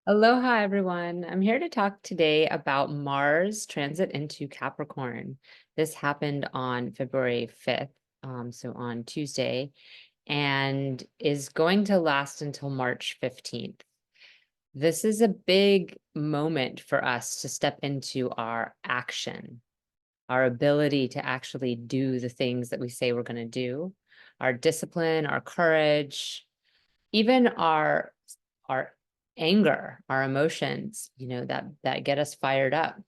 Aloha, everyone. I'm here to talk today about Mars transit into Capricorn. This happened on February 5th, so on Tuesday, and is going to last until March 15th. This is a big moment for us to step into our action, our ability to actually do the things that we say we're going to do, our discipline, our courage, even our anger, our emotions, that get us fired up.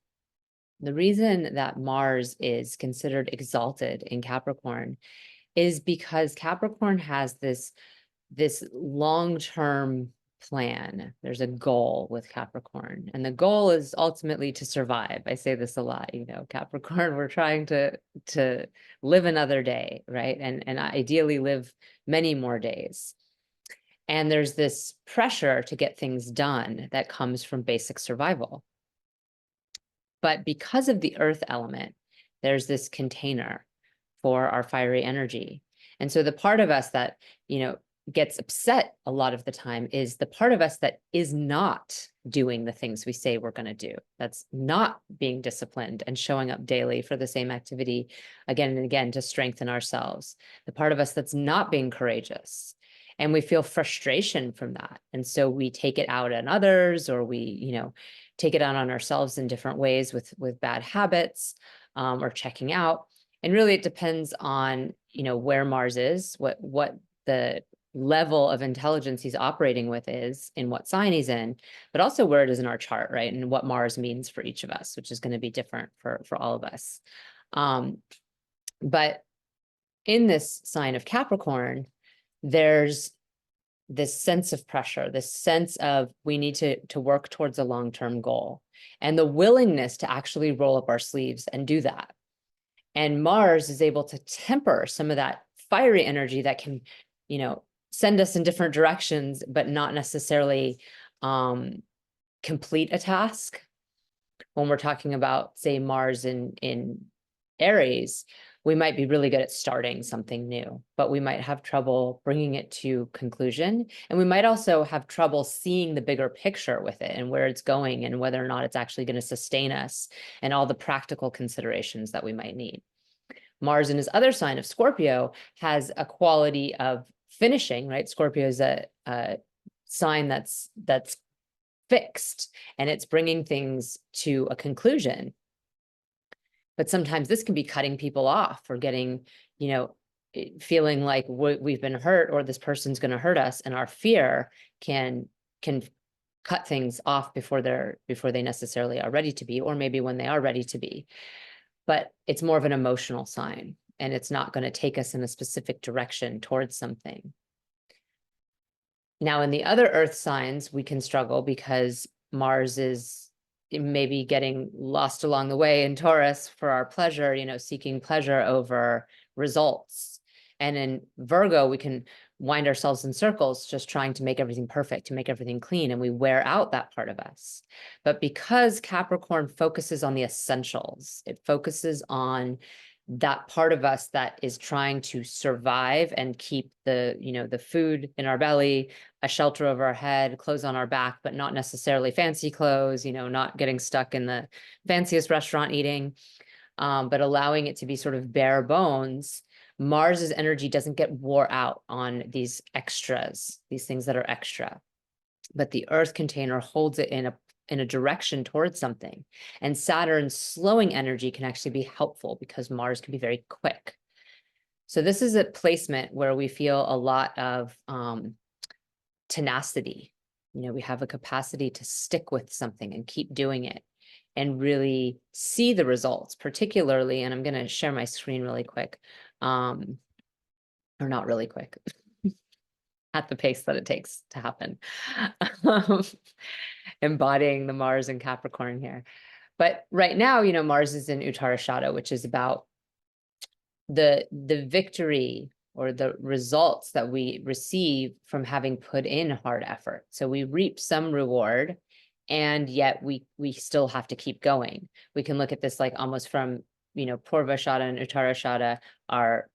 The reason that Mars is considered exalted in Capricorn is because Capricorn has this long-term plan. There's a goal with Capricorn, and the goal is ultimately to survive. I say this a lot, Capricorn, we're trying to live another day, right? And ideally live many more days. And there's this pressure to get things done that comes from basic survival. But because of the earth element, there's this container for our fiery energy. And so the part of us that, gets upset a lot of the time is the part of us that is not doing the things we say we're going to do. That's not being disciplined and showing up daily for the same activity again and again to strengthen ourselves. The part of us that's not being courageous. And we feel frustration from that. And so we take it out on others, or we, take it out on ourselves in different ways with bad habits, or checking out. And really it depends on, where Mars is, what the level of intelligence he's operating with is, in what sign he's in, but also where it is in our chart, right? And what Mars means for each of us, which is going to be different for all of us. But in this sign of Capricorn, there's this sense of pressure, this sense of we need to work towards a long-term goal, and the willingness to actually roll up our sleeves and do that. And Mars is able to temper some of that fiery energy that can, send us in different directions, but not necessarily complete a task. When we're talking about, say, Mars in Aries, we might be really good at starting something new, but we might have trouble bringing it to conclusion. And we might also have trouble seeing the bigger picture with it and where it's going and whether or not it's actually going to sustain us and all the practical considerations that we might need. Mars in his other sign of Scorpio has a quality of finishing, right? Scorpio is a sign that's fixed, and it's bringing things to a conclusion. But sometimes this can be cutting people off, or getting, feeling like we've been hurt, or this person's going to hurt us, and our fear can cut things off before they necessarily are ready to be, or maybe when they are ready to be. But it's more of an emotional sign, and it's not going to take us in a specific direction towards something. Now, in the other earth signs, we can struggle because Mars is maybe getting lost along the way in Taurus for our pleasure, seeking pleasure over results. And in Virgo, we can wind ourselves in circles, just trying to make everything perfect, to make everything clean, and we wear out that part of us. But because Capricorn focuses on the essentials, it focuses on that part of us that is trying to survive and keep the food in our belly, a shelter over our head, clothes on our back, but not necessarily fancy clothes, not getting stuck in the fanciest restaurant eating, but allowing it to be sort of bare bones. Mars's energy doesn't get wore out on these extras, these things that are extra, but the earth container holds it in a direction towards something. And Saturn's slowing energy can actually be helpful because Mars can be very quick. So this is a placement where we feel a lot of tenacity. We have a capacity to stick with something and keep doing it and really see the results, particularly, and I'm going to share my screen really quick, or not really quick, at the pace that it takes to happen. Embodying the Mars and Capricorn here. But right now, Mars is in Uttarashadha, which is about the victory or the results that we receive from having put in hard effort. So we reap some reward, and yet we still have to keep going. We can look at this like almost from, Purvashadha and Uttarashadha are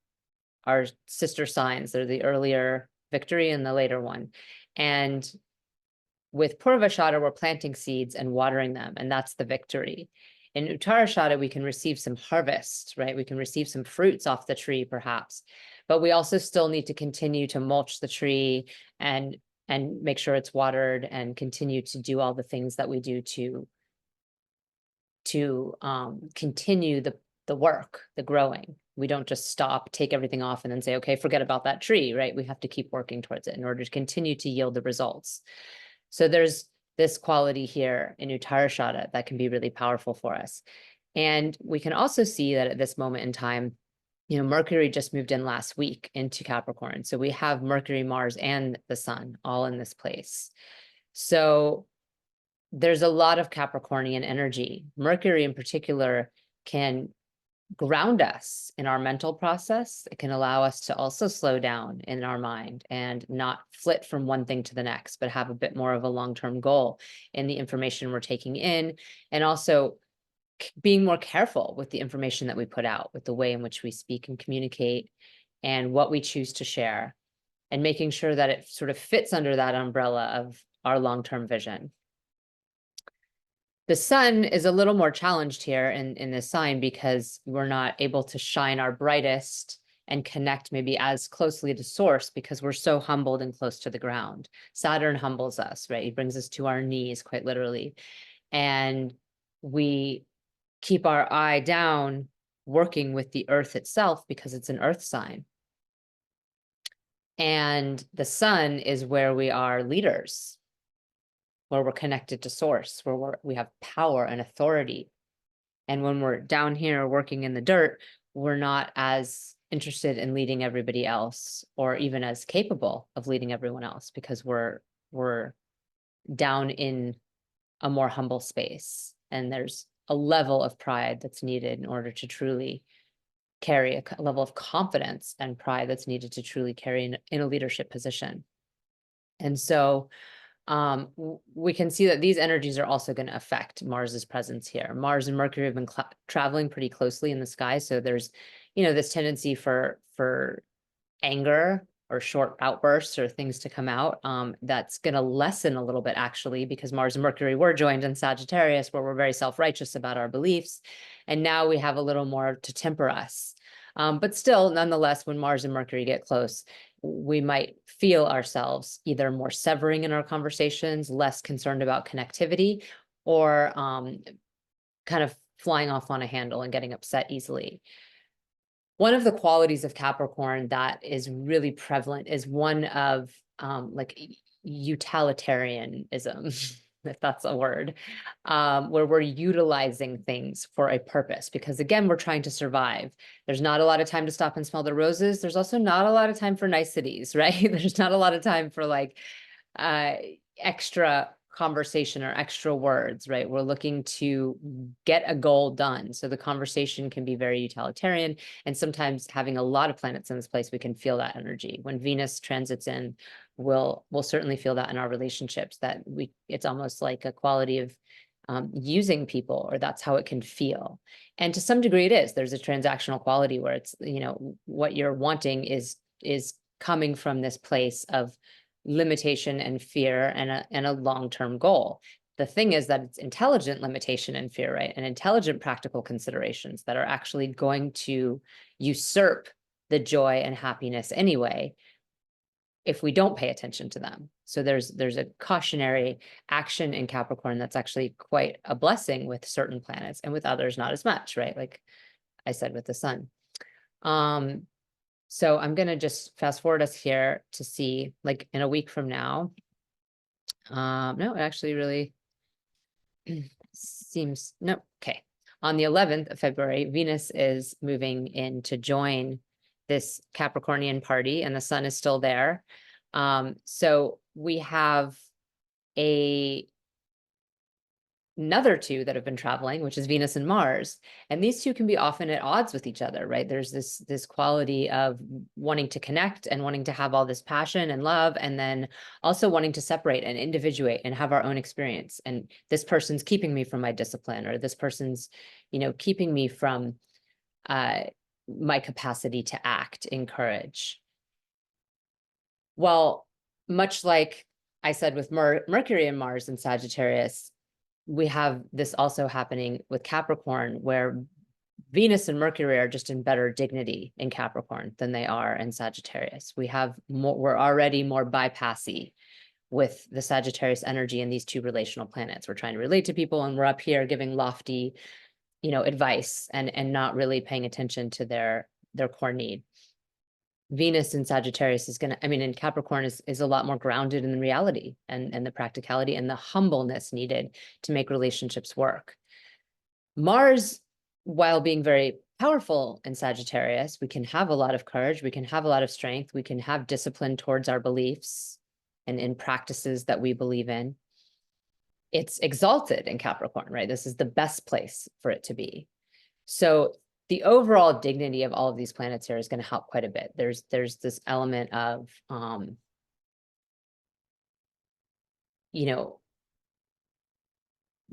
sister signs. They're the earlier victory and the later one. And with Purvashada, we're planting seeds and watering them, and that's the victory. In Uttarashadha, we can receive some harvest, right? We can receive some fruits off the tree, perhaps, but we also still need to continue to mulch the tree and make sure it's watered and continue to do all the things that we do to continue the work, the growing. We don't just stop, take everything off, and then say, okay, forget about that tree, right? We have to keep working towards it in order to continue to yield the results. So there's this quality here in Uttarashadha that can be really powerful for us. And we can also see that at this moment in time, you know, Mercury just moved in last week into Capricorn. So we have Mercury, Mars, and the Sun all in this place. So there's a lot of Capricornian energy. Mercury in particular can ground us in our mental process. It can allow us to also slow down in our mind and not flit from one thing to the next, but have a bit more of a long-term goal in the information we're taking in, and also being more careful with the information that we put out, with the way in which we speak and communicate and what we choose to share, and making sure that it sort of fits under that umbrella of our long-term vision. The sun is a little more challenged here in this sign because we're not able to shine our brightest and connect maybe as closely to source because we're so humbled and close to the ground. Saturn humbles us, right? He brings us to our knees, quite literally. And we keep our eye down working with the earth itself because it's an earth sign. And the sun is where we are leaders, where we're connected to source, where we have power and authority. And when we're down here working in the dirt, we're not as interested in leading everybody else, or even as capable of leading everyone else, because we're down in a more humble space. And there's a level of pride that's needed in order to truly carry a level of confidence and pride that's needed to truly carry in a leadership position. And so we can see that these energies are also going to affect Mars's presence here. Mars and Mercury have been traveling pretty closely in the sky. So there's, you know, this tendency for anger or short outbursts or things to come out. That's going to lessen a little bit, actually, because Mars and Mercury were joined in Sagittarius, where we're very self-righteous about our beliefs. And now we have a little more to temper us. But still, nonetheless, when Mars and Mercury get close, we might feel ourselves either more severing in our conversations, less concerned about connectivity, or kind of flying off on a handle and getting upset easily. One of the qualities of Capricorn that is really prevalent is one of like utilitarianism, if that's a word, where we're utilizing things for a purpose, because again, we're trying to survive. There's not a lot of time to stop and smell the roses. There's also not a lot of time for niceties, right? There's not a lot of time for like extra conversation or extra words, right? We're looking to get a goal done. So the conversation can be very utilitarian, and sometimes having a lot of planets in this place, we can feel that energy. When Venus transits in, we'll certainly feel that in our relationships, that it's almost like a quality of using people, or that's how it can feel. And to some degree it is. There's a transactional quality where it's, you know, what you're wanting is coming from this place of limitation and fear and a long-term goal. The thing is that it's intelligent limitation and fear, right? And intelligent practical considerations that are actually going to usurp the joy and happiness anyway, if we don't pay attention to them. So there's a cautionary action in Capricorn that's actually quite a blessing with certain planets, and with others not as much, right? Like I said with the sun. So I'm going to just fast forward us here to see, like, in a week from now. No, it actually really seems, no, okay. On the 11th of February, Venus is moving in to join this Capricornian party, and the sun is still there. So we have another two that have been traveling, which is Venus and Mars. And these two can be often at odds with each other, right? There's this quality of wanting to connect and wanting to have all this passion and love, and then also wanting to separate and individuate and have our own experience. And this person's keeping me from my discipline, or this person's, you know, keeping me from my capacity to act in courage. Well, much like I said with Mercury and Mars in Sagittarius, we have this also happening with Capricorn, where Venus and Mercury are just in better dignity in Capricorn than they are in Sagittarius. We have more, we're already more bypassy with the Sagittarius energy in these two relational planets. We're trying to relate to people, and we're up here giving lofty, advice and not really paying attention to their core need. Venus in Sagittarius is in Capricorn is a lot more grounded in the reality and the practicality and the humbleness needed to make relationships work. Mars, while being very powerful in Sagittarius, we can have a lot of courage, we can have a lot of strength, we can have discipline towards our beliefs and in practices that we believe in. It's exalted in Capricorn, right? This is the best place for it to be. So the overall dignity of all of these planets here is going to help quite a bit. There's this element of,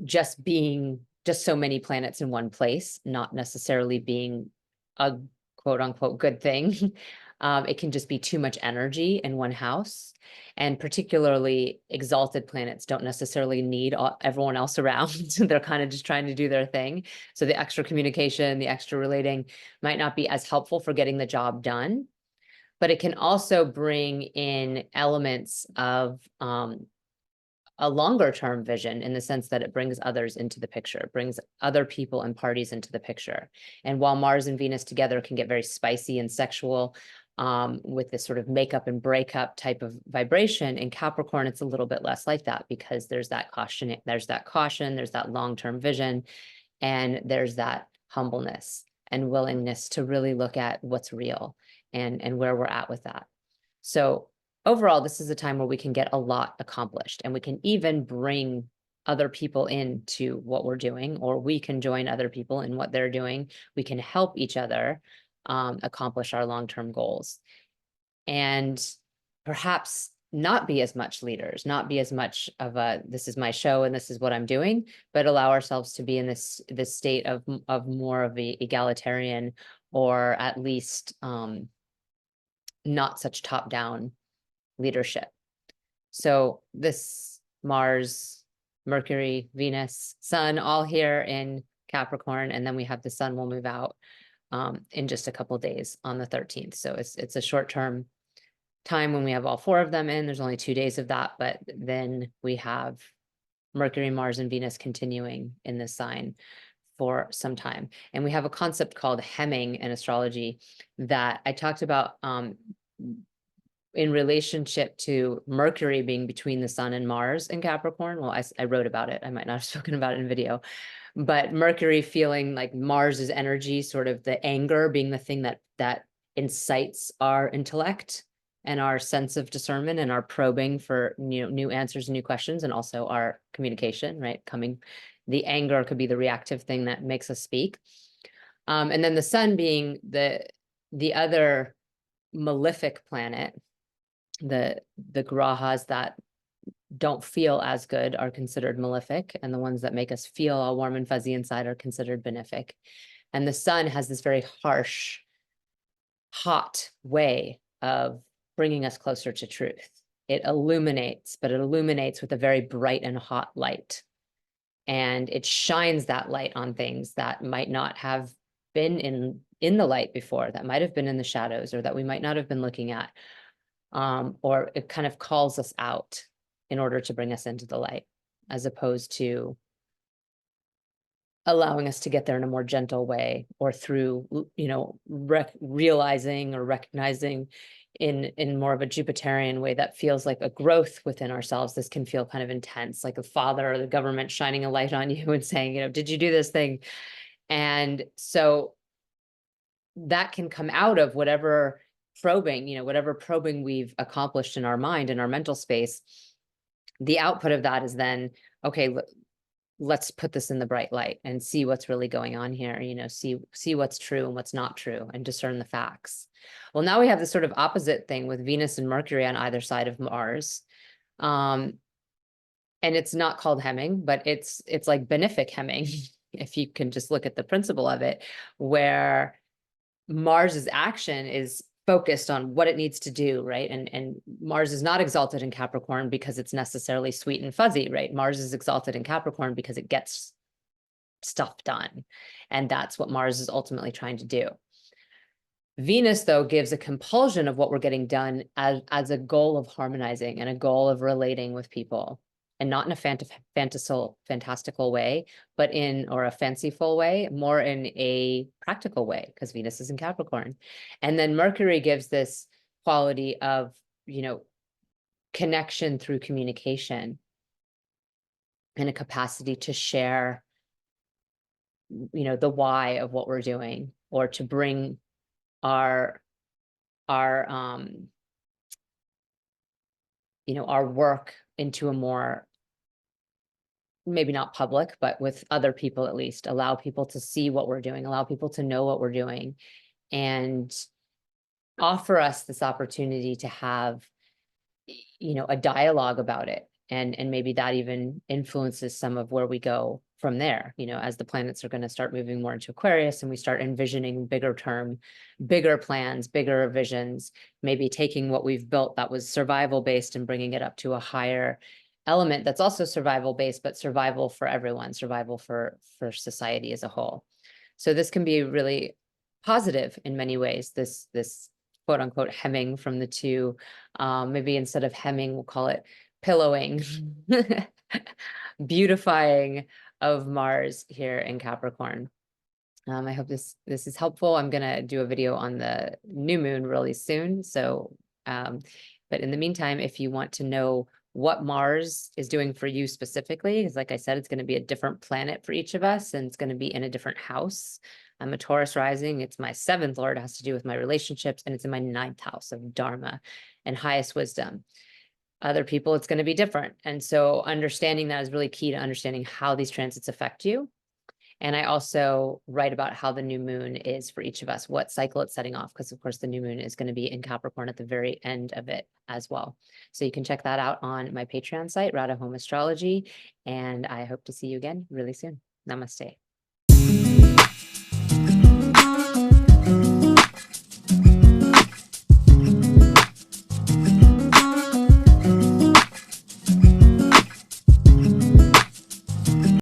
just being just so many planets in one place, not necessarily being a quote unquote good thing. It can just be too much energy in one house. And particularly exalted planets don't necessarily need everyone else around. They're kind of just trying to do their thing. So the extra communication, the extra relating might not be as helpful for getting the job done. But it can also bring in elements of a longer term vision, in the sense that it brings others into the picture, it brings other people and parties into the picture. And while Mars and Venus together can get very spicy and sexual, with this sort of makeup and breakup type of vibration, in Capricorn, it's a little bit less like that, because there's that caution, there's that long-term vision, and there's that humbleness and willingness to really look at what's real and where we're at with that. So overall, this is a time where we can get a lot accomplished, and we can even bring other people into what we're doing, or we can join other people in what they're doing. We can help each other accomplish our long-term goals, and perhaps not be as much leaders, not be as much of a, this is my show and this is what I'm doing, but allow ourselves to be in this state of more of a egalitarian, or at least not such top-down leadership. So this Mars, Mercury, Venus, Sun, all here in Capricorn, and then we have the Sun will move out in just a couple of days on the 13th. So it's a short-term time when we have all four of them in. There's only 2 days of that, but then we have Mercury, Mars, and Venus continuing in this sign for some time. And we have a concept called hemming in astrology that I talked about in relationship to Mercury being between the Sun and Mars in Capricorn. Well, I wrote about it. I might not have spoken about it in video, but Mercury feeling like Mars's energy, sort of the anger being the thing that incites our intellect and our sense of discernment and our probing for new answers and new questions, and also our communication, right? The anger could be the reactive thing that makes us speak. And then the Sun being the other malefic planet, the grahas that don't feel as good are considered malefic, and the ones that make us feel all warm and fuzzy inside are considered benefic. And the Sun has this very harsh, hot way of bringing us closer to truth. It illuminates, but it illuminates with a very bright and hot light. And it shines that light on things that might not have been in the light before, that might have been in the shadows, or that we might not have been looking at. Or it kind of calls us out in order to bring us into the light, as opposed to allowing us to get there in a more gentle way, or through, realizing or recognizing in more of a Jupiterian way that feels like a growth within ourselves. This can feel kind of intense, like a father or the government shining a light on you and saying, did you do this thing? And so that can come out of whatever probing we've accomplished in our mind, in our mental space. The output of that is then, okay, let's put this in the bright light and see what's really going on here, see what's true and what's not true, and discern the facts. Well, now we have this sort of opposite thing with Venus and Mercury on either side of Mars. And it's not called hemming, but it's like benefic hemming, if you can just look at the principle of it, where Mars's action is focused on what it needs to do, right? And Mars is not exalted in Capricorn because it's necessarily sweet and fuzzy, right? Mars is exalted in Capricorn because it gets stuff done. And that's what Mars is ultimately trying to do. Venus, though, gives a compulsion of what we're getting done as a goal of harmonizing and a goal of relating with people, and not in a fantastical way, but or a fanciful way, more in a practical way, because Venus is in Capricorn. And then Mercury gives this quality of, connection through communication and a capacity to share, the why of what we're doing, or to bring our work into a more, maybe not public, but with other people at least, allow people to see what we're doing, allow people to know what we're doing, and offer us this opportunity to have, a dialogue about it. And maybe that even influences some of where we go from there, as the planets are going to start moving more into Aquarius and we start envisioning bigger plans, bigger visions, maybe taking what we've built that was survival based and bringing it up to a higher element that's also survival based, but survival for everyone, survival for society as a whole. So this can be really positive in many ways, this quote unquote hemming from the two. Maybe instead of hemming, we'll call it pillowing, beautifying of Mars here in Capricorn. I hope this is helpful. I'm gonna do a video on the new moon really soon. So, but in the meantime, if you want to know what Mars is doing for you specifically, because like I said, it's going to be a different planet for each of us, and it's going to be in a different house. I'm a Taurus rising. It's my 7th lord. It has to do with my relationships, and it's in my 9th house of Dharma and highest wisdom. Other people, it's going to be different. And so understanding that is really key to understanding how these transits affect you. And I also write about how the new moon is for each of us, what cycle it's setting off, because of course the new moon is going to be in Capricorn at the very end of it as well. So you can check that out on my Patreon site, Radha Home Astrology. And I hope to see you again really soon. Namaste.